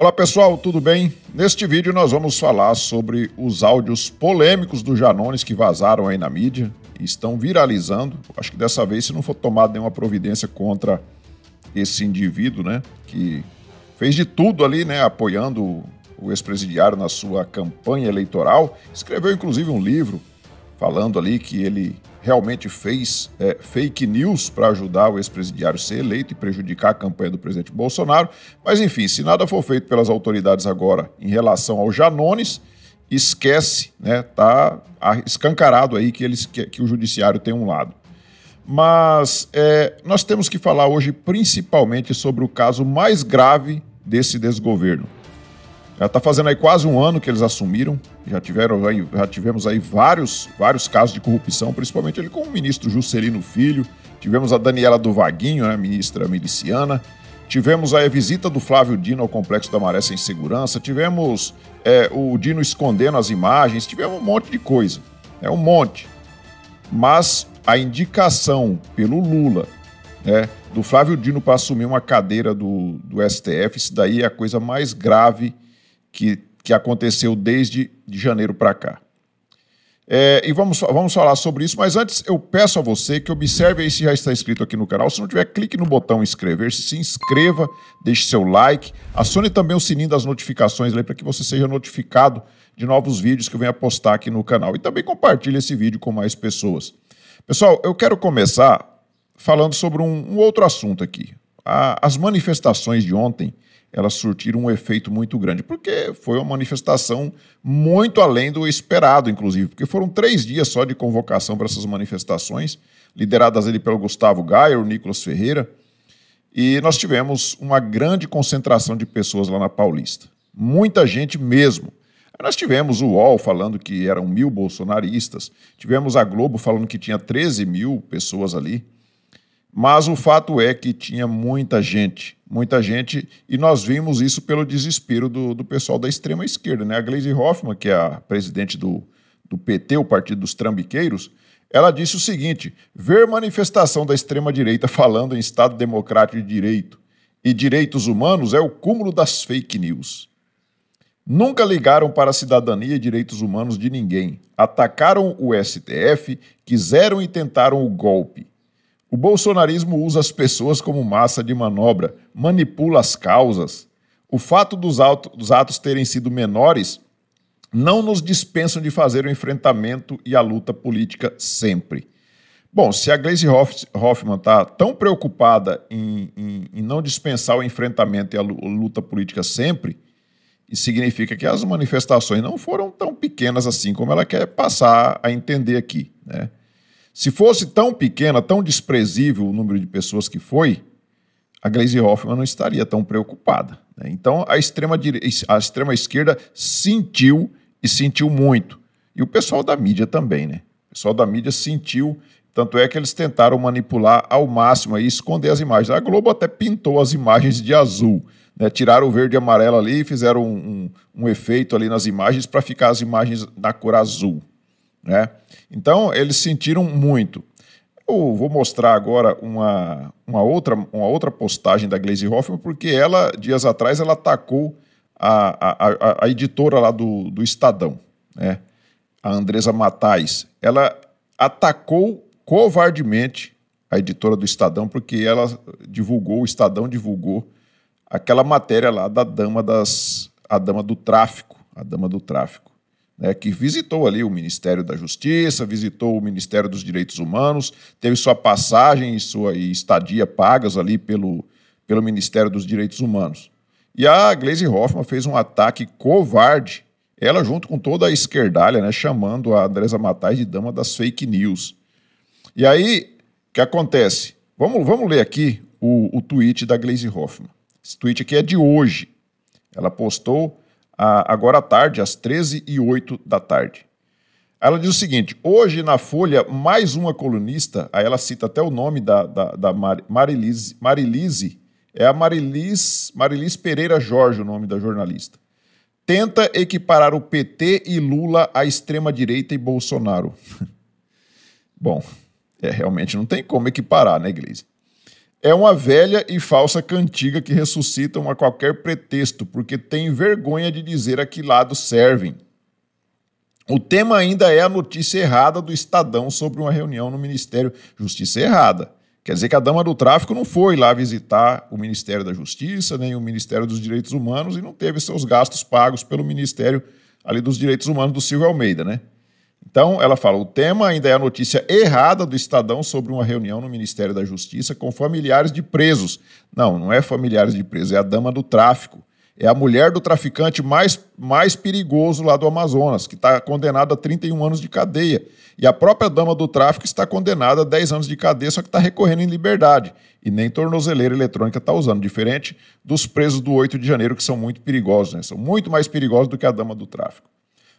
Olá pessoal, tudo bem? Neste vídeo nós vamos falar sobre os áudios polêmicos do Janones que vazaram aí na mídia e estão viralizando. Acho que dessa vez, se não for tomada nenhuma providência contra esse indivíduo, né, que fez de tudo ali, né, apoiando o ex-presidiário na sua campanha eleitoral, escreveu inclusive um livro falando ali que ele realmente fez fake news para ajudar o ex-presidiário a ser eleito e prejudicar a campanha do presidente Bolsonaro. Mas enfim, se nada for feito pelas autoridades agora em relação ao Janones, esquece, né? Tá escancarado aí que o judiciário tem um lado. Mas nós temos que falar hoje principalmente sobre o caso mais grave desse desgoverno. Já está fazendo aí quase um ano que eles assumiram, já tivemos aí vários casos de corrupção, principalmente ele com o ministro Juscelino Filho, tivemos a Daniela do Vaguinho, né, ministra miliciana, tivemos a visita do Flávio Dino ao Complexo da Maré sem segurança, tivemos o Dino escondendo as imagens, tivemos um monte de coisa, um monte. Mas a indicação pelo Lula, do Flávio Dino para assumir uma cadeira do STF, isso daí é a coisa mais grave que aconteceu desde janeiro para cá. E vamos falar sobre isso, mas antes eu peço a você que observe aí se já está inscrito aqui no canal. Se não tiver, clique no botão inscrever-se, se inscreva, deixe seu like, acione também o sininho das notificações para que você seja notificado de novos vídeos que eu venho postar aqui no canal. E também compartilhe esse vídeo com mais pessoas. Pessoal, eu quero começar falando sobre um outro assunto aqui. As manifestações de ontem, elas surtiram um efeito muito grande, porque foi uma manifestação muito além do esperado, inclusive, porque foram 3 dias só de convocação para essas manifestações, lideradas ali pelo Gustavo Gayer, o Nicolas Ferreira, e nós tivemos uma grande concentração de pessoas lá na Paulista, muita gente mesmo. Nós tivemos o UOL falando que eram 1.000 bolsonaristas, tivemos a Globo falando que tinha 13 mil pessoas ali, mas o fato é que tinha muita gente, e nós vimos isso pelo desespero do pessoal da extrema esquerda, né? A Gleisi Hoffmann, que é a presidente do PT, o Partido dos Trambiqueiros, ela disse o seguinte: ver manifestação da extrema direita falando em Estado Democrático de Direito e direitos humanos é o cúmulo das fake news. Nunca ligaram para a cidadania e direitos humanos de ninguém, atacaram o STF, quiseram e tentaram o golpe. O bolsonarismo usa as pessoas como massa de manobra, manipula as causas. O fato dos atos terem sido menores não nos dispensam de fazer o enfrentamento e a luta política sempre. Bom, se a Gleisi Hoffmann está tão preocupada em não dispensar o enfrentamento e a luta política sempre, isso significa que as manifestações não foram tão pequenas assim como ela quer passar a entender aqui, né? Se fosse tão pequena, tão desprezível o número de pessoas que foi, a Gleisi Hoffmann não estaria tão preocupada, né? Então, a extrema esquerda sentiu e sentiu muito. E o pessoal da mídia também, né? O pessoal da mídia sentiu, tanto é que eles tentaram manipular ao máximo e esconder as imagens. A Globo até pintou as imagens de azul, né? Tiraram o verde e amarelo ali e fizeram um efeito ali nas imagens para ficar as imagens na cor azul, né? Então, eles sentiram muito. Eu vou mostrar agora uma outra postagem da Gleisi Hoffmann, porque ela, dias atrás, ela atacou a editora lá do Estadão, né? A Andresa Matais. Ela atacou covardemente a editora do Estadão, porque o Estadão divulgou aquela matéria lá da dama do tráfico, né, que visitou ali o Ministério da Justiça, visitou o Ministério dos Direitos Humanos, teve sua passagem e sua estadia pagas ali pelo Ministério dos Direitos Humanos. E a Gleisi Hoffmann fez um ataque covarde, ela junto com toda a esquerdalha, né, chamando a Andresa Matais de dama das fake news. E aí, o que acontece? Vamos ler aqui o tweet da Gleisi Hoffmann. Esse tweet aqui é de hoje. Ela postou agora à tarde, às 13h08 da tarde. Ela diz o seguinte: hoje na Folha, mais uma colunista, aí ela cita até o nome da Marilise, é a Marilis Pereira Jorge, o nome da jornalista. Tenta equiparar o PT e Lula à extrema-direita e Bolsonaro. Bom, realmente não tem como equiparar, né, Gleisi? É uma velha e falsa cantiga que ressuscitam a qualquer pretexto, porque tem vergonha de dizer a que lado servem. O tema ainda é a notícia errada do Estadão sobre uma reunião no Ministério. Justiça errada. Quer dizer que a dama do tráfico não foi lá visitar o Ministério da Justiça, nem o Ministério dos Direitos Humanos, e não teve seus gastos pagos pelo Ministério ali dos Direitos Humanos do Silvio Almeida, né? Então, ela fala, o tema ainda é a notícia errada do Estadão sobre uma reunião no Ministério da Justiça com familiares de presos. Não, não é familiares de presos, é a dama do tráfico. É a mulher do traficante mais perigoso lá do Amazonas, que está condenada a 31 anos de cadeia. E a própria dama do tráfico está condenada a 10 anos de cadeia, só que está recorrendo em liberdade. E nem tornozeleira eletrônica está usando, diferente dos presos do 8 de janeiro, que são muito perigosos, né? São muito mais perigosos do que a dama do tráfico.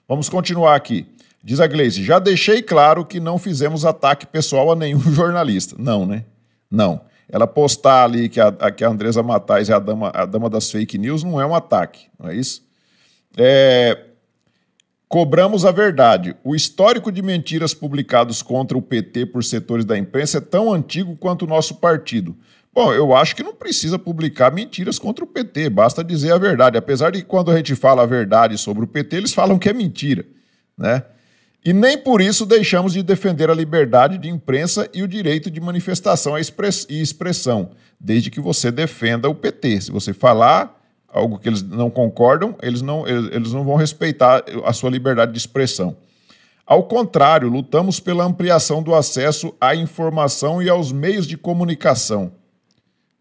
Vamos continuar aqui. Diz a Gleice, já deixei claro que não fizemos ataque pessoal a nenhum jornalista. Não, né? Não. Ela postar ali que a Andresa Matais é a dama das fake news não é um ataque, não é isso? Cobramos a verdade. O histórico de mentiras publicados contra o PT por setores da imprensa é tão antigo quanto o nosso partido. Bom, eu acho que não precisa publicar mentiras contra o PT, basta dizer a verdade. Apesar de que quando a gente fala a verdade sobre o PT, eles falam que é mentira, né? E nem por isso deixamos de defender a liberdade de imprensa e o direito de manifestação e expressão, desde que você defenda o PT. Se você falar algo que eles não concordam, eles não vão respeitar a sua liberdade de expressão. Ao contrário, lutamos pela ampliação do acesso à informação e aos meios de comunicação.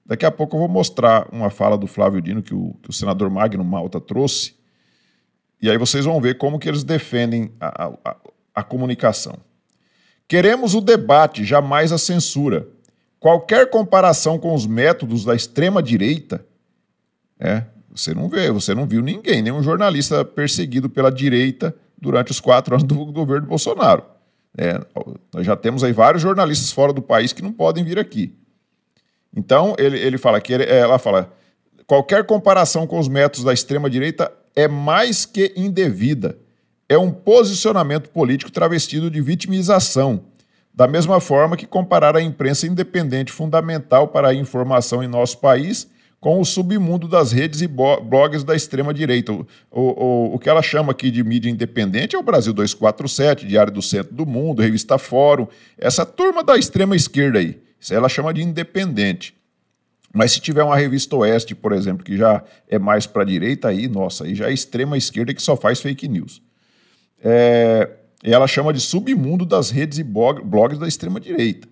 Daqui a pouco eu vou mostrar uma fala do Flávio Dino que o senador Magno Malta trouxe, e aí vocês vão ver como que eles defendem a comunicação. Queremos o debate, jamais a censura. Qualquer comparação com os métodos da extrema-direita, você não viu ninguém, nenhum jornalista perseguido pela direita durante os 4 anos do governo Bolsonaro. Nós já temos aí vários jornalistas fora do país que não podem vir aqui. Então, ela fala, qualquer comparação com os métodos da extrema-direita é mais que indevida. É um posicionamento político travestido de vitimização. Da mesma forma que comparar a imprensa independente fundamental para a informação em nosso país com o submundo das redes e blogs da extrema-direita. O que ela chama aqui de mídia independente é o Brasil 247, Diário do Centro do Mundo, Revista Fórum, essa turma da extrema-esquerda aí. Isso aí ela chama de independente. Mas se tiver uma Revista Oeste, por exemplo, que já é mais para a direita, aí, nossa, aí já é extrema-esquerda que só faz fake news. E ela chama de submundo das redes e blogs da extrema-direita.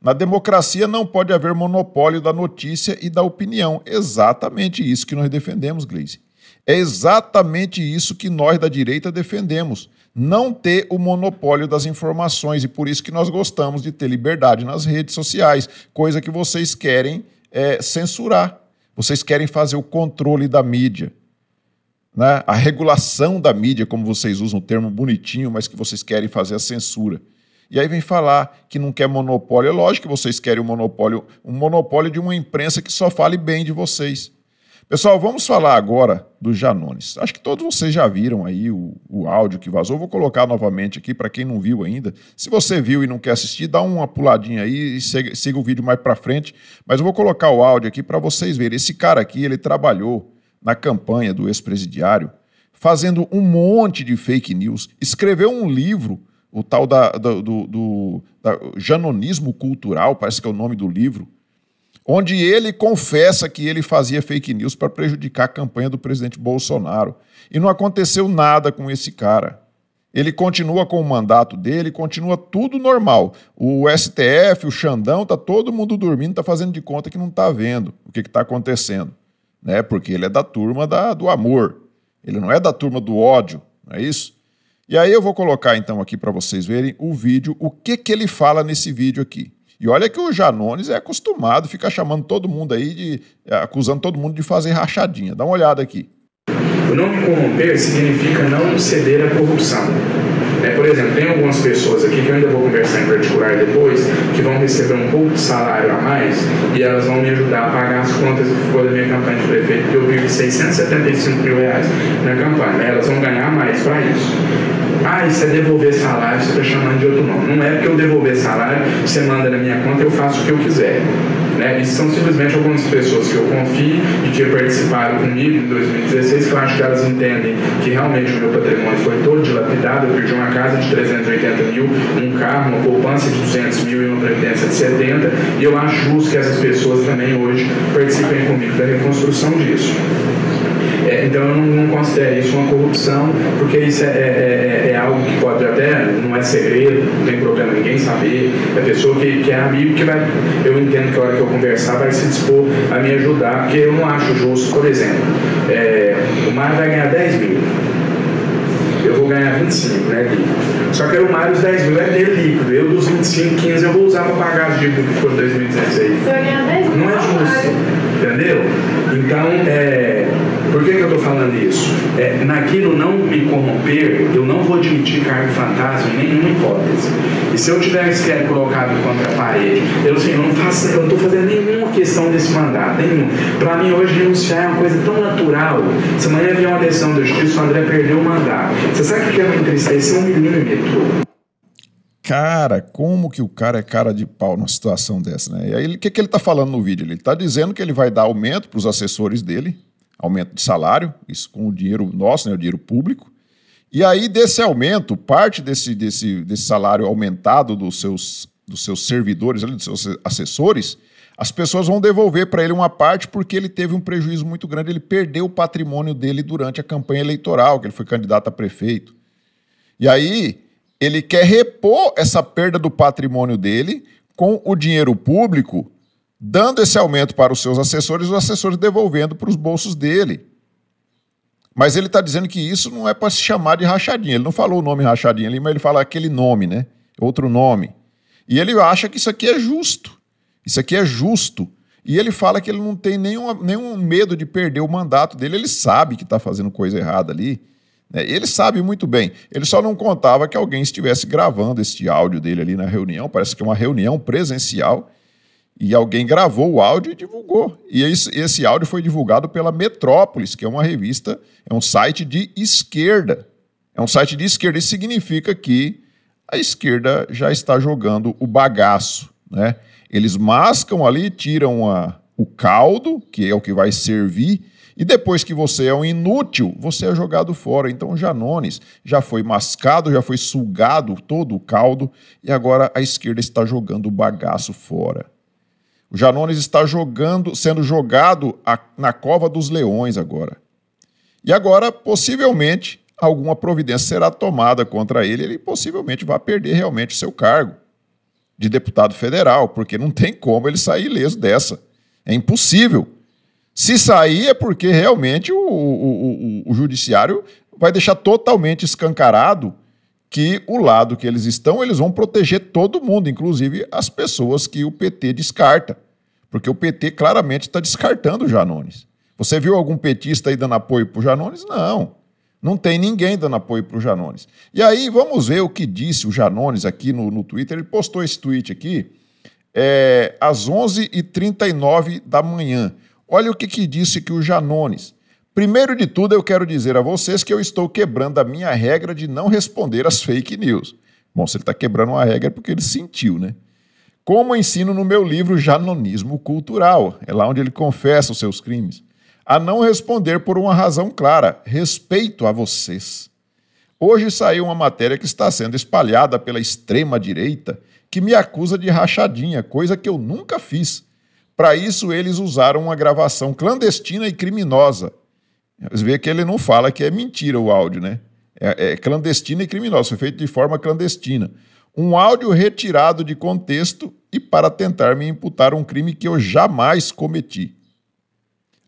Na democracia não pode haver monopólio da notícia e da opinião. Exatamente isso que nós defendemos, Gleisi. É exatamente isso que nós da direita defendemos. Não ter o monopólio das informações, e por isso que nós gostamos de ter liberdade nas redes sociais, coisa que vocês querem censurar. Vocês querem fazer o controle da mídia, né? A regulação da mídia, como vocês usam o termo bonitinho, mas que vocês querem fazer a censura. E aí vem falar que não quer monopólio. É lógico que vocês querem um monopólio de uma imprensa que só fale bem de vocês. Pessoal, vamos falar agora do Janones. Acho que todos vocês já viram aí o áudio que vazou. Vou colocar novamente aqui para quem não viu ainda. Se você viu e não quer assistir, dá uma puladinha aí e siga o vídeo mais para frente. Mas eu vou colocar o áudio aqui para vocês verem. Esse cara aqui, ele trabalhou na campanha do ex-presidiário, fazendo um monte de fake news, escreveu um livro, o tal do Janonismo Cultural, parece que é o nome do livro, onde ele confessa que ele fazia fake news para prejudicar a campanha do presidente Bolsonaro. E não aconteceu nada com esse cara. Ele continua com o mandato dele, continua tudo normal. O STF, o Xandão, está todo mundo dormindo, está fazendo de conta que não está vendo o que está acontecendo. Né? Porque ele é da turma do amor. Ele não é da turma do ódio, não é isso? E aí eu vou colocar então aqui para vocês verem o vídeo, o que ele fala nesse vídeo aqui. E olha que o Janones é acostumado, fica chamando todo mundo aí, acusando todo mundo de fazer rachadinha. Dá uma olhada aqui. O não me corromper significa não ceder à corrupção. Por exemplo, tem algumas pessoas aqui que eu ainda vou conversar em particular depois, que vão receber um pouco de salário a mais e elas vão me ajudar a pagar as contas que ficou da minha campanha de prefeito, porque eu vivi R$675 mil na campanha. Elas vão ganhar mais para isso. Isso é devolver salário, você está chamando de outro nome. Não é porque eu devolver salário, você manda na minha conta, eu faço o que eu quiser. né? E são simplesmente algumas pessoas que eu confio e que participaram comigo em 2016, que eu acho que elas entendem que realmente o meu patrimônio foi todo dilapidado. Eu perdi uma casa de 380 mil, um carro, uma poupança de 200 mil e uma previdência de 70, e eu acho justo que essas pessoas também hoje participem comigo da reconstrução disso. Então eu não considero isso uma corrupção, porque isso é algo que pode até, não é segredo, não tem problema ninguém saber, é pessoa que é amigo, que vai, eu entendo que a hora que eu conversar vai se dispor a me ajudar, porque eu não acho justo. Por exemplo, o Mário vai ganhar 10 mil, eu vou ganhar 25, né, líquido. Só que o Mário, os 10 mil é dele líquido, eu dos 25, 15 eu vou usar para pagar as dívidas que foram em 2016. Você vai ganhar 10 mil? Não é justo, entendeu? Então, por que eu estou falando isso? Naquilo não me corromper, eu não vou admitir cargo fantasma em nenhuma hipótese. E se eu tiver sequer colocado contra a parede, eu não estou fazendo nenhuma questão desse mandato, nenhuma. Para mim, hoje, renunciar é uma coisa tão natural. Se amanhã vier uma decisão da justiça, o André perdeu o mandato. Você sabe o que me entristecer? 1 milímetro. Cara, como que o cara é cara de pau numa situação dessa, né? E aí, o que ele tá falando no vídeo? Ele está dizendo que ele vai dar aumento para os assessores dele, aumento de salário, isso com o dinheiro nosso, né, o dinheiro público. E aí, desse aumento, parte desse salário aumentado dos seus servidores, dos seus assessores, as pessoas vão devolver para ele uma parte porque ele teve um prejuízo muito grande, ele perdeu o patrimônio dele durante a campanha eleitoral, que ele foi candidato a prefeito. E aí ele quer repor essa perda do patrimônio dele com o dinheiro público, dando esse aumento para os seus assessores, os assessores devolvendo para os bolsos dele. Mas ele está dizendo que isso não é para se chamar de rachadinha. Ele não falou o nome rachadinha ali, mas ele fala aquele nome, né? Outro nome. E ele acha que isso aqui é justo. Isso aqui é justo. E ele fala que ele não tem nenhum medo de perder o mandato dele. Ele sabe que está fazendo coisa errada ali. Ele sabe muito bem, ele só não contava que alguém estivesse gravando este áudio dele ali na reunião, parece que é uma reunião presencial, e alguém gravou o áudio e divulgou. E esse áudio foi divulgado pela Metrópolis, que é uma revista, é um site de esquerda. É um site de esquerda, isso significa que a esquerda já está jogando o bagaço, né? Eles mascam ali, tiram o caldo, que é o que vai servir, e depois que você é um inútil, você é jogado fora. Então o Janones já foi mascado, já foi sugado todo o caldo, e agora a esquerda está jogando o bagaço fora. O Janones está sendo jogado na cova dos leões agora. E agora, possivelmente, alguma providência será tomada contra ele, ele possivelmente vai perder realmente o seu cargo de deputado federal, porque não tem como ele sair ileso dessa. É impossível. Se sair é porque realmente o judiciário vai deixar totalmente escancarado que o lado que eles estão, eles vão proteger todo mundo, inclusive as pessoas que o PT descarta. Porque o PT claramente está descartando o Janones. Você viu algum petista aí dando apoio para o Janones? Não. Não tem ninguém dando apoio para o Janones. E aí vamos ver o que disse o Janones aqui no Twitter. Ele postou esse tweet aqui às 11h39 da manhã. Olha o que disse aqui o Janones. Primeiro de tudo, eu quero dizer a vocês que eu estou quebrando a minha regra de não responder às fake news. Bom, se ele está quebrando uma regra é porque ele sentiu, né? Como ensino no meu livro Janonismo Cultural, é lá onde ele confessa os seus crimes, a não responder por uma razão clara, respeito a vocês. Hoje saiu uma matéria que está sendo espalhada pela extrema-direita que me acusa de rachadinha, coisa que eu nunca fiz. Para isso, eles usaram uma gravação clandestina e criminosa. Você vê que ele não fala que é mentira o áudio, né? É clandestina e criminosa, foi feito de forma clandestina. Um áudio retirado de contexto e para tentar me imputar um crime que eu jamais cometi.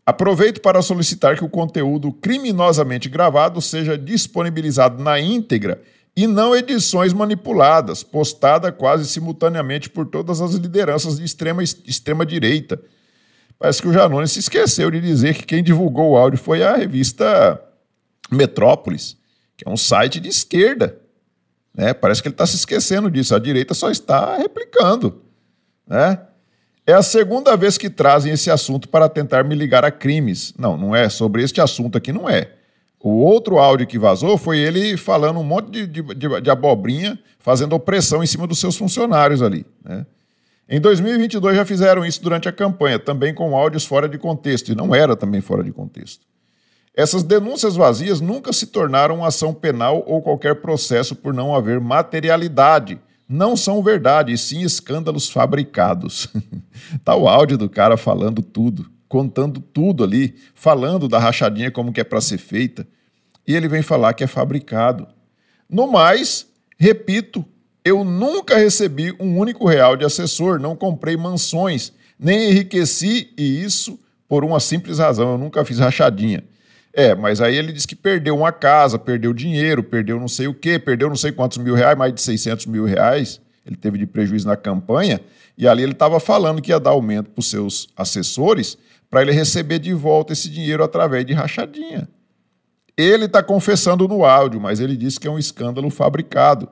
Aproveito para solicitar que o conteúdo criminosamente gravado seja disponibilizado na íntegra e não edições manipuladas, postada quase simultaneamente por todas as lideranças de extrema direita. Parece que o Janones se esqueceu de dizer que quem divulgou o áudio foi a revista Metrópolis, que é um site de esquerda. Né? Parece que ele está se esquecendo disso, a direita só está replicando. Né? É a segunda vez que trazem esse assunto para tentar me ligar a crimes. Não, não é, sobre este assunto aqui não é. O outro áudio que vazou foi ele falando um monte de abobrinha, fazendo opressão em cima dos seus funcionários ali. Né? Em 2022 já fizeram isso durante a campanha, também com áudios fora de contexto, e não era também fora de contexto. Essas denúncias vazias nunca se tornaram uma ação penal ou qualquer processo por não haver materialidade. Não são verdade, e sim escândalos fabricados. Tá o áudio do cara falando tudo, contando tudo ali, falando da rachadinha como que é para ser feita, e ele vem falar que é fabricado. No mais, repito, eu nunca recebi um único real de assessor, não comprei mansões, nem enriqueci, e isso por uma simples razão, eu nunca fiz rachadinha. Mas aí ele disse que perdeu uma casa, perdeu dinheiro, perdeu não sei o quê, perdeu não sei quantos mil reais, mais de 600 mil reais, ele teve de prejuízo na campanha, e ali ele estava falando que ia dar aumento para os seus assessores para ele receber de volta esse dinheiro através de rachadinha. Ele está confessando no áudio, mas ele disse que é um escândalo fabricado,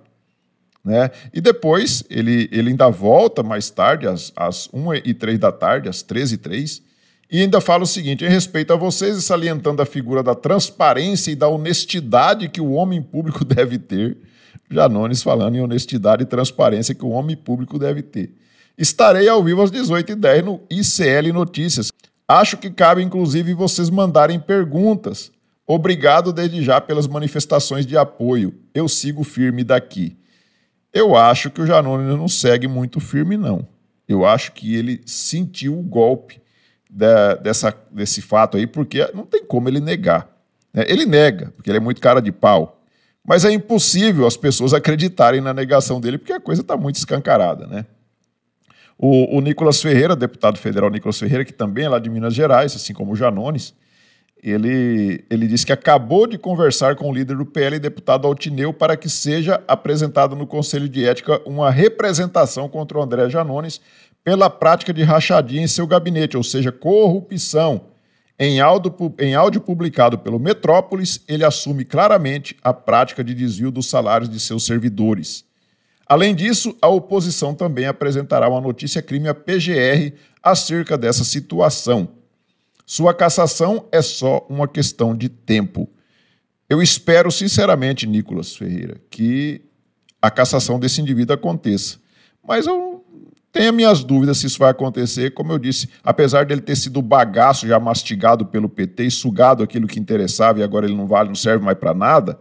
né? E depois ele ainda volta mais tarde, às 1h03 da tarde, às 13h03, e ainda fala o seguinte: em respeito a vocês e salientando a figura da transparência e da honestidade que o homem público deve ter, Janones falando em honestidade e transparência que o homem público deve ter. Estarei ao vivo às 18h10 no ICL Notícias. Acho que cabe, inclusive, vocês mandarem perguntas. Obrigado desde já pelas manifestações de apoio. Eu sigo firme daqui. Eu acho que o Janones não segue muito firme, não. Eu acho que ele sentiu o golpe desse fato aí, porque não tem como ele negar. Ele nega, porque ele é muito cara de pau. Mas é impossível as pessoas acreditarem na negação dele, porque a coisa está muito escancarada, né? O Nicolas Ferreira, deputado federal Nicolas Ferreira, que também é lá de Minas Gerais, assim como o Janones, ele disse que acabou de conversar com o líder do PL, deputado Altineu, para que seja apresentada no Conselho de Ética uma representação contra o André Janones pela prática de rachadinha em seu gabinete, ou seja, corrupção. Em áudio publicado pelo Metrópolis, ele assume claramente a prática de desvio dos salários de seus servidores. Além disso, a oposição também apresentará uma notícia-crime à PGR acerca dessa situação. Sua cassação é só uma questão de tempo. Eu espero, sinceramente, Nicolas Ferreira, que a cassação desse indivíduo aconteça. Mas eu tenho minhas dúvidas se isso vai acontecer. Como eu disse, apesar dele ter sido bagaço já mastigado pelo PT e sugado aquilo que interessava e agora ele não vale, não serve mais para nada,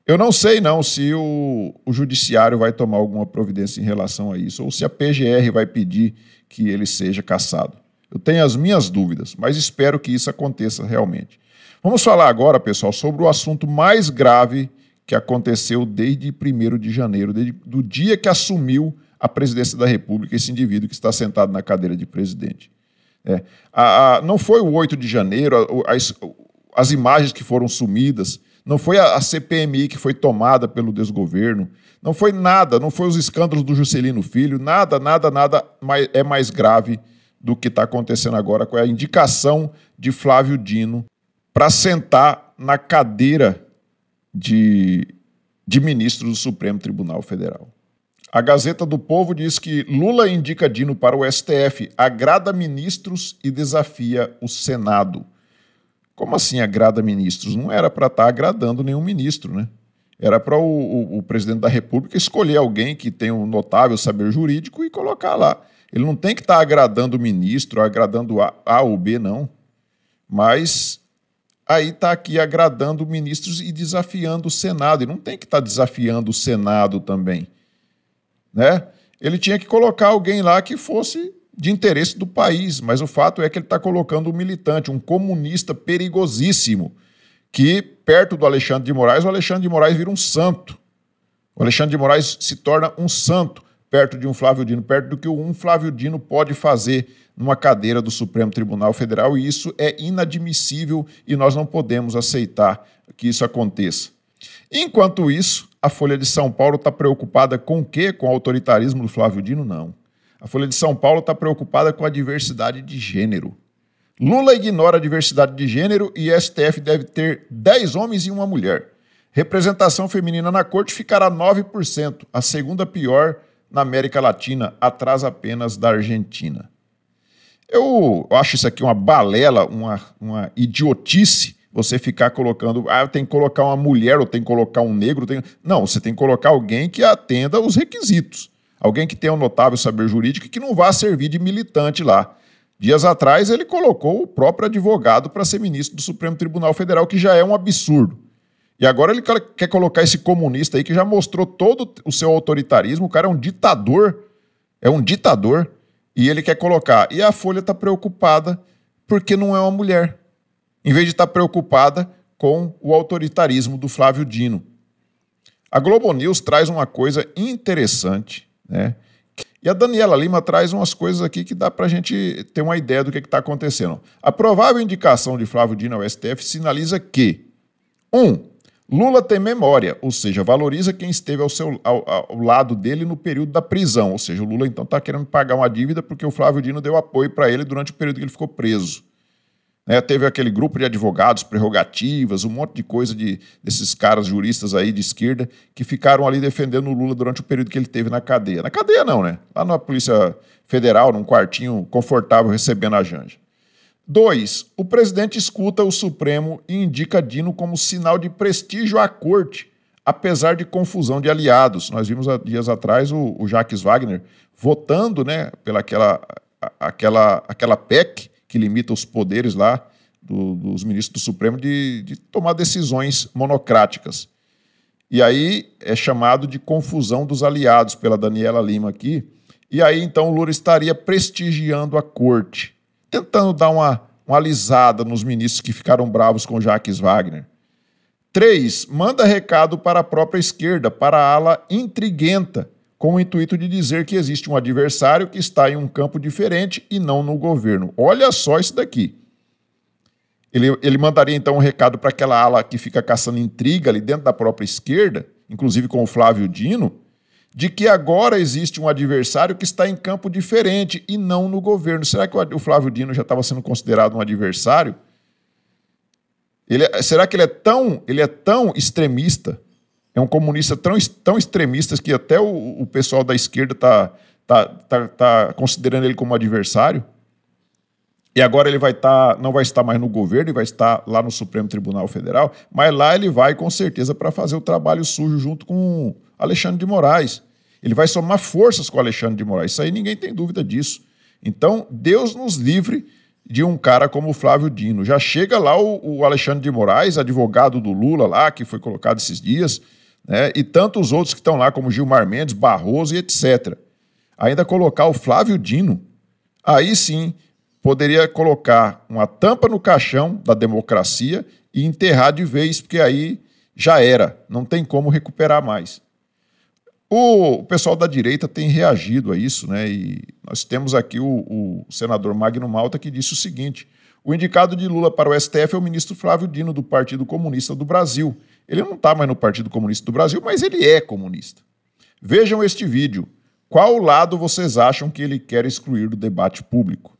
eu não sei não se o judiciário vai tomar alguma providência em relação a isso ou se a PGR vai pedir que ele seja cassado. Eu tenho as minhas dúvidas, mas espero que isso aconteça realmente. Vamos falar agora, pessoal, sobre o assunto mais grave que aconteceu desde 1º de janeiro, desde do dia que assumiu a presidência da República, esse indivíduo que está sentado na cadeira de presidente. Não foi o 8 de janeiro, as imagens que foram sumidas, não foi a CPMI que foi tomada pelo desgoverno, não foi nada, não foi os escândalos do Juscelino Filho, nada é mais grave do que está acontecendo agora com a indicação de Flávio Dino para sentar na cadeira de ministro do Supremo Tribunal Federal. A Gazeta do Povo diz que Lula indica Dino para o STF, agrada ministros e desafia o Senado. Como assim agrada ministros? Não era para estar agradando nenhum ministro, né? Era para o presidente da República escolher alguém que tem um notável saber jurídico e colocar lá. Ele não tem que estar agradando o ministro, agradando A ou B, não. Mas aí está aqui agradando ministros e desafiando o Senado. E não tem que estar desafiando o Senado também, né? Ele tinha que colocar alguém lá que fosse de interesse do país, mas o fato é que ele está colocando um militante, um comunista perigosíssimo, que perto do Alexandre de Moraes, o Alexandre de Moraes vira um santo. O Alexandre de Moraes se torna um santo perto de um Flávio Dino, perto do que um Flávio Dino pode fazer numa cadeira do Supremo Tribunal Federal, e isso é inadmissível e nós não podemos aceitar que isso aconteça. Enquanto isso, a Folha de São Paulo está preocupada com o quê? Com o autoritarismo do Flávio Dino? Não. A Folha de São Paulo está preocupada com a diversidade de gênero. Lula ignora a diversidade de gênero e STF deve ter 10 homens e uma mulher. Representação feminina na corte ficará 9%, a segunda pior na América Latina, atrás apenas da Argentina. Eu acho isso aqui uma balela, uma idiotice, você ficar colocando, tem que colocar uma mulher ou tem que colocar um negro. Não, você tem que colocar alguém que atenda os requisitos. alguém que tenha um notável saber jurídico e que não vá servir de militante lá. Dias atrás ele colocou o próprio advogado para ser ministro do Supremo Tribunal Federal, que já é um absurdo. E agora ele quer colocar esse comunista aí que já mostrou todo o seu autoritarismo, o cara é um ditador, e ele quer colocar. E a Folha está preocupada porque não é uma mulher, em vez de estar preocupada com o autoritarismo do Flávio Dino. A Globo News traz uma coisa interessante, né? E a Daniela Lima traz umas coisas aqui que dá para a gente ter uma ideia do que está acontecendo. A provável indicação de Flávio Dino ao STF sinaliza que 1. Lula tem memória, ou seja, valoriza quem esteve ao lado dele no período da prisão. Ou seja, o Lula então está querendo pagar uma dívida porque o Flávio Dino deu apoio para ele durante o período que ele ficou preso. Teve aquele grupo de advogados, prerrogativas, um monte de coisa desses caras juristas aí de esquerda que ficaram ali defendendo o Lula durante o período que ele teve na cadeia. Na cadeia não, né? Lá na Polícia Federal, num quartinho confortável recebendo a Janja. 2. O presidente escuta o Supremo e indica Dino como sinal de prestígio à corte, apesar de confusão de aliados. Nós vimos há dias atrás o Jacques Wagner votando, né, pela aquela PEC que limita os poderes lá dos ministros do Supremo de tomar decisões monocráticas. E aí é chamado de confusão dos aliados pela Daniela Lima aqui. E aí então o Lula estaria prestigiando a corte, tentando dar uma alisada nos ministros que ficaram bravos com Jacques Wagner. 3. Manda recado para a própria esquerda, para a ala intriguenta, com o intuito de dizer que existe um adversário que está em um campo diferente e não no governo. Olha só isso daqui. Ele mandaria então um recado para aquela ala que fica caçando intriga ali dentro da própria esquerda, inclusive com o Flávio Dino, de que agora existe um adversário que está em campo diferente e não no governo. Será que o Flávio Dino já estava sendo considerado um adversário? Será que ele é tão extremista? É um comunista tão extremista que até o pessoal da esquerda tá considerando ele como adversário? E agora ele não vai estar mais no governo, ele vai estar lá no Supremo Tribunal Federal, mas lá ele vai com certeza para fazer o trabalho sujo junto com Alexandre de Moraes. Ele vai somar forças com Alexandre de Moraes, isso aí ninguém tem dúvida disso. Então, Deus nos livre de um cara como o Flávio Dino. Já chega lá o Alexandre de Moraes, advogado do Lula lá, que foi colocado esses dias, né, e tantos outros que estão lá, como Gilmar Mendes, Barroso e etc. Ainda colocar o Flávio Dino, aí sim poderia colocar uma tampa no caixão da democracia e enterrar de vez, porque aí já era, não tem como recuperar mais. O pessoal da direita tem reagido a isso, né? E nós temos aqui o senador Magno Malta que disse o seguinte: o indicado de Lula para o STF é o ministro Flávio Dino, do Partido Comunista do Brasil. Ele não está mais no Partido Comunista do Brasil, mas ele é comunista. Vejam este vídeo. Qual lado vocês acham que ele quer excluir do debate público?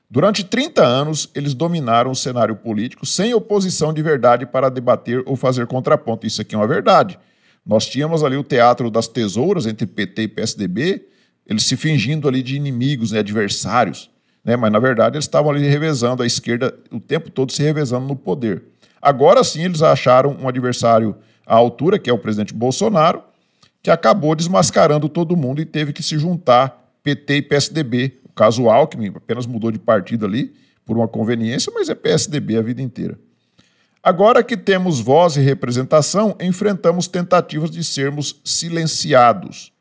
Durante 30 anos, eles dominaram o cenário político sem oposição de verdade para debater ou fazer contraponto. Isso aqui é uma verdade. Nós tínhamos ali o teatro das tesouras entre PT e PSDB, eles se fingindo ali de inimigos, né, adversários, né, mas na verdade eles estavam ali revezando, a esquerda o tempo todo se revezando no poder. Agora sim eles acharam um adversário à altura, que é o presidente Bolsonaro, que acabou desmascarando todo mundo e teve que se juntar PT e PSDB. O caso Alckmin apenas mudou de partido ali por uma conveniência, mas é PSDB a vida inteira. Agora que temos voz e representação, enfrentamos tentativas de sermos silenciados.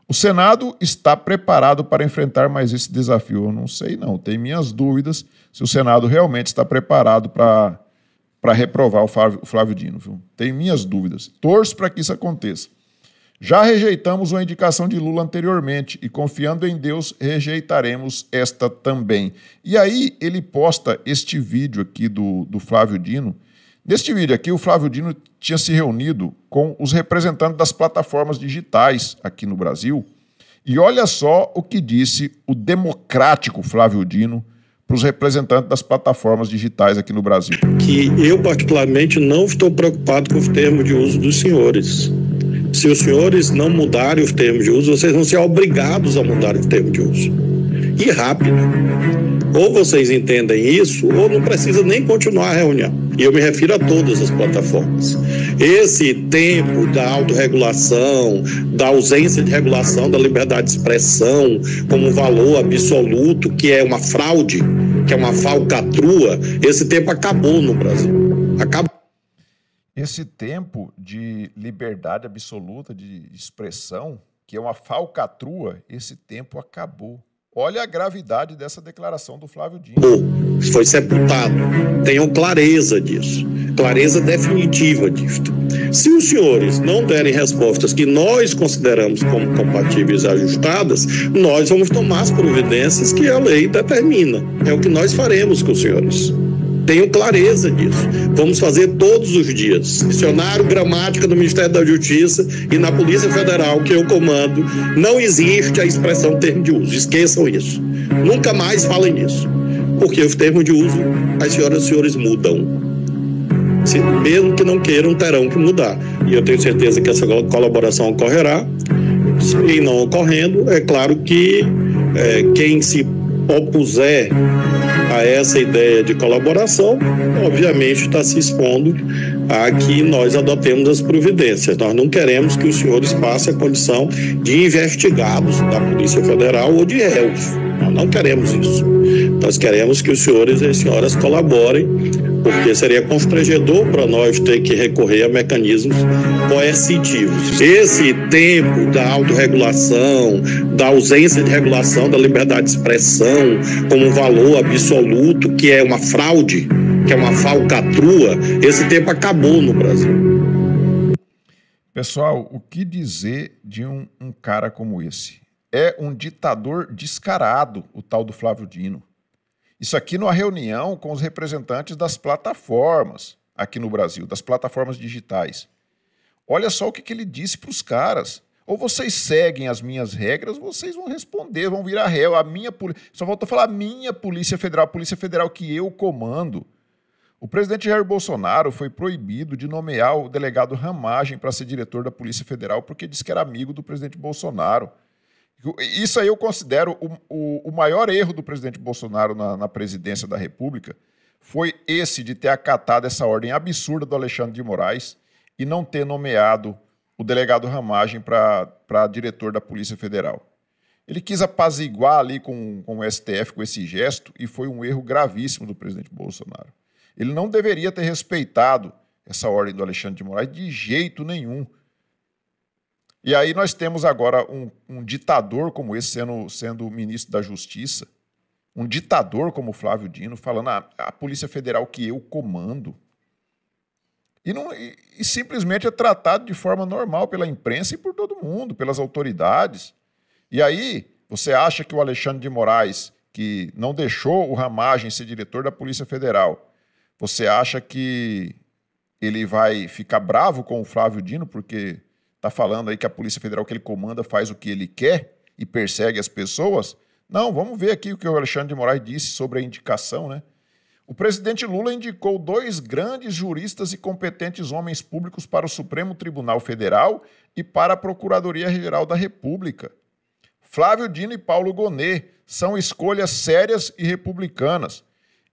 O Senado está preparado para enfrentar mais esse desafio? Eu não sei não, tenho minhas dúvidas se o Senado realmente está preparado para reprovar o Flávio Dino. Viu? Tenho minhas dúvidas, torço para que isso aconteça. Já rejeitamos uma indicação de Lula anteriormente e, confiando em Deus, rejeitaremos esta também. E aí ele posta este vídeo aqui do Flávio Dino. Neste vídeo aqui, o Flávio Dino tinha se reunido com os representantes das plataformas digitais aqui no Brasil. E olha só o que disse o democrático Flávio Dino para os representantes das plataformas digitais aqui no Brasil. Que eu, particularmente, não estou preocupado com os termos de uso dos senhores. Se os senhores não mudarem os termos de uso, vocês vão ser obrigados a mudar os termos de uso. E rápido. Ou vocês entendem isso, ou não precisa nem continuar a reunião. E eu me refiro a todas as plataformas. Esse tempo da autorregulação, da ausência de regulação da liberdade de expressão como valor absoluto, que é uma fraude, que é uma falcatrua, esse tempo acabou no Brasil. Acabou. Esse tempo de liberdade absoluta de expressão, que é uma falcatrua, esse tempo acabou. Olha a gravidade dessa declaração do Flávio Dino. Foi sepultado. Tenham clareza disso. Clareza definitiva disso. Se os senhores não derem respostas que nós consideramos como compatíveis e ajustadas, nós vamos tomar as providências que a lei determina. É o que nós faremos com os senhores. Tenham clareza disso. Vamos fazer todos os dias. Dicionário, gramática do Ministério da Justiça e na Polícia Federal, que eu comando, não existe a expressão termo de uso. Esqueçam isso. Nunca mais falem nisso. Porque os termos de uso, as senhoras e senhores mudam. Mesmo que não queiram, terão que mudar. E eu tenho certeza que essa colaboração ocorrerá. E não ocorrendo, é claro que quem se opuser a essa ideia de colaboração, obviamente está se expondo a que nós adotemos as providências. Nós não queremos que os senhores passem a condição de investigados da Polícia Federal ou de réus. Nós não queremos isso. Nós queremos que os senhores e as senhoras colaborem, porque seria constrangedor para nós ter que recorrer a mecanismos coercitivos. Esse tempo da autorregulação, da ausência de regulação da liberdade de expressão como valor absoluto, que é uma fraude, que é uma falcatrua, esse tempo acabou no Brasil. Pessoal, o que dizer de um cara como esse? É um ditador descarado, o tal do Flávio Dino. Isso aqui numa reunião com os representantes das plataformas aqui no Brasil, das plataformas digitais. Olha só o que ele disse para os caras. Ou vocês seguem as minhas regras, vocês vão responder, vão virar réu. Só voltou a falar a minha Polícia Federal que eu comando. O presidente Jair Bolsonaro foi proibido de nomear o delegado Ramagem para ser diretor da Polícia Federal porque disse que era amigo do presidente Bolsonaro. Isso aí eu considero o maior erro do presidente Bolsonaro na presidência da República, foi esse de ter acatado essa ordem absurda do Alexandre de Moraes e não ter nomeado o delegado Ramagem para diretor da Polícia Federal. Ele quis apaziguar ali com o STF com esse gesto e foi um erro gravíssimo do presidente Bolsonaro. Ele não deveria ter respeitado essa ordem do Alexandre de Moraes de jeito nenhum. E aí nós temos agora um ditador como esse sendo ministro da Justiça, um ditador como Flávio Dino, falando a Polícia Federal que eu comando. E simplesmente é tratado de forma normal pela imprensa e por todo mundo, pelas autoridades. E aí você acha que o Alexandre de Moraes, que não deixou o Ramagem ser diretor da Polícia Federal, você acha que ele vai ficar bravo com o Flávio Dino porque está falando aí que a Polícia Federal que ele comanda faz o que ele quer e persegue as pessoas? Não, vamos ver aqui o que o Alexandre de Moraes disse sobre a indicação, né? O presidente Lula indicou 2 grandes juristas e competentes homens públicos para o Supremo Tribunal Federal e para a Procuradoria-Geral da República. Flávio Dino e Paulo Gonet são escolhas sérias e republicanas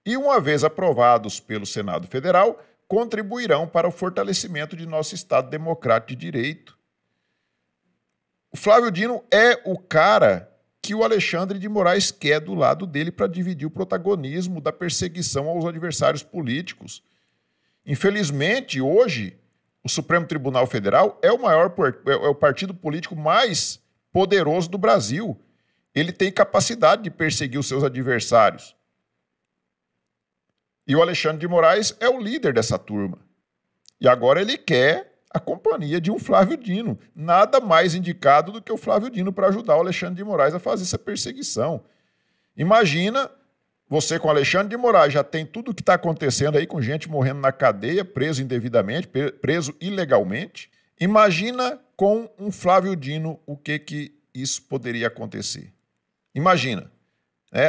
e, uma vez aprovados pelo Senado Federal, contribuirão para o fortalecimento de nosso Estado democrático de direito. O Flávio Dino é o cara que o Alexandre de Moraes quer do lado dele para dividir o protagonismo da perseguição aos adversários políticos. Infelizmente, hoje, o Supremo Tribunal Federal é o partido político mais poderoso do Brasil. Ele tem capacidade de perseguir os seus adversários. E o Alexandre de Moraes é o líder dessa turma. E agora ele quer a companhia de um Flávio Dino. Nada mais indicado do que o Flávio Dino para ajudar o Alexandre de Moraes a fazer essa perseguição. Imagina você com o Alexandre de Moraes, já tem tudo o que está acontecendo aí com gente morrendo na cadeia, preso indevidamente, preso ilegalmente. Imagina com um Flávio Dino o que isso poderia acontecer. Imagina.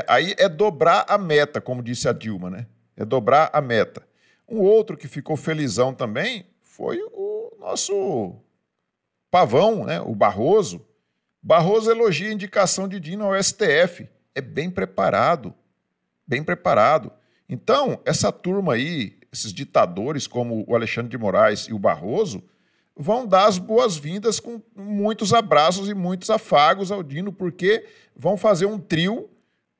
Aí é dobrar a meta, como disse a Dilma, né? É dobrar a meta. Um outro que ficou felizão também foi o nosso pavão, né? O Barroso. Barroso elogia a indicação de Dino ao STF. É bem preparado. Bem preparado. Então, essa turma aí, esses ditadores como o Alexandre de Moraes e o Barroso vão dar as boas-vindas com muitos abraços e muitos afagos ao Dino, porque vão fazer um trio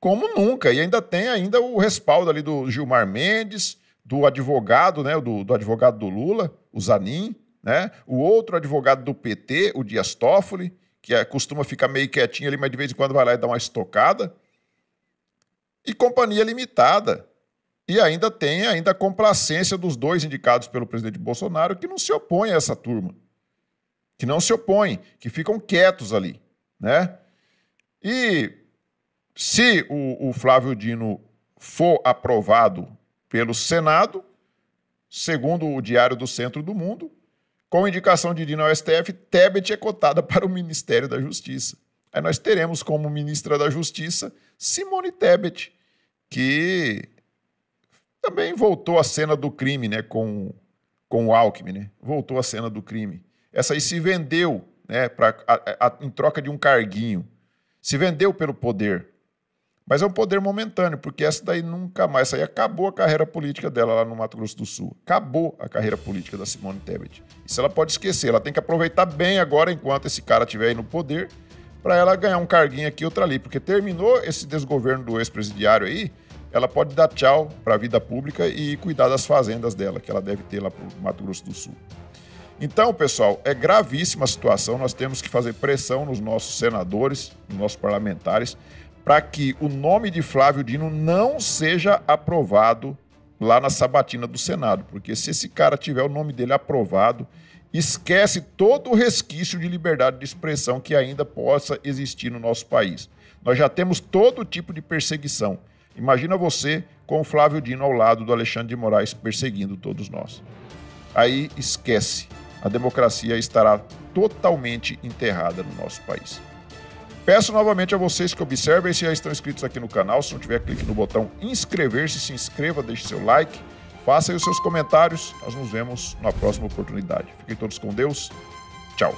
como nunca. E ainda tem o respaldo ali do Gilmar Mendes, do advogado, né, do advogado do Lula, o Zanin, né, o outro advogado do PT, o Dias Toffoli, que costuma ficar meio quietinho ali, mas de vez em quando vai lá e dá uma estocada. E Companhia Limitada. E ainda tem a complacência dos dois indicados pelo presidente Bolsonaro, que não se opõem a essa turma. Que não se opõem, que ficam quietos ali, né? E se o Flávio Dino for aprovado pelo Senado, segundo o Diário do Centro do Mundo, com indicação de Dino ao STF, Tebet é cotada para o Ministério da Justiça. Aí nós teremos como ministra da Justiça Simone Tebet, que também voltou à cena do crime, né, com o Alckmin, né? Voltou à cena do crime. Essa aí se vendeu, né, em troca de um carguinho. Se vendeu pelo poder. Mas é um poder momentâneo, porque essa daí nunca mais. Essa aí acabou a carreira política dela lá no Mato Grosso do Sul. Acabou a carreira política da Simone Tebet. Isso ela pode esquecer. Ela tem que aproveitar bem agora, enquanto esse cara estiver aí no poder, para ela ganhar um carguinho aqui, outro ali. Porque terminou esse desgoverno do ex-presidiário aí, ela pode dar tchau para a vida pública e cuidar das fazendas dela, que ela deve ter lá para o Mato Grosso do Sul. Então, pessoal, é gravíssima a situação. Nós temos que fazer pressão nos nossos senadores, nos nossos parlamentares, para que o nome de Flávio Dino não seja aprovado lá na sabatina do Senado. Porque se esse cara tiver o nome dele aprovado, esquece todo o resquício de liberdade de expressão que ainda possa existir no nosso país. Nós já temos todo tipo de perseguição. Imagina você com o Flávio Dino ao lado do Alexandre de Moraes perseguindo todos nós. Aí esquece. A democracia estará totalmente enterrada no nosso país. Peço novamente a vocês que observem se já estão inscritos aqui no canal. Se não tiver, clique no botão inscrever-se, se inscreva, deixe seu like, faça aí os seus comentários. Nós nos vemos na próxima oportunidade. Fiquem todos com Deus. Tchau.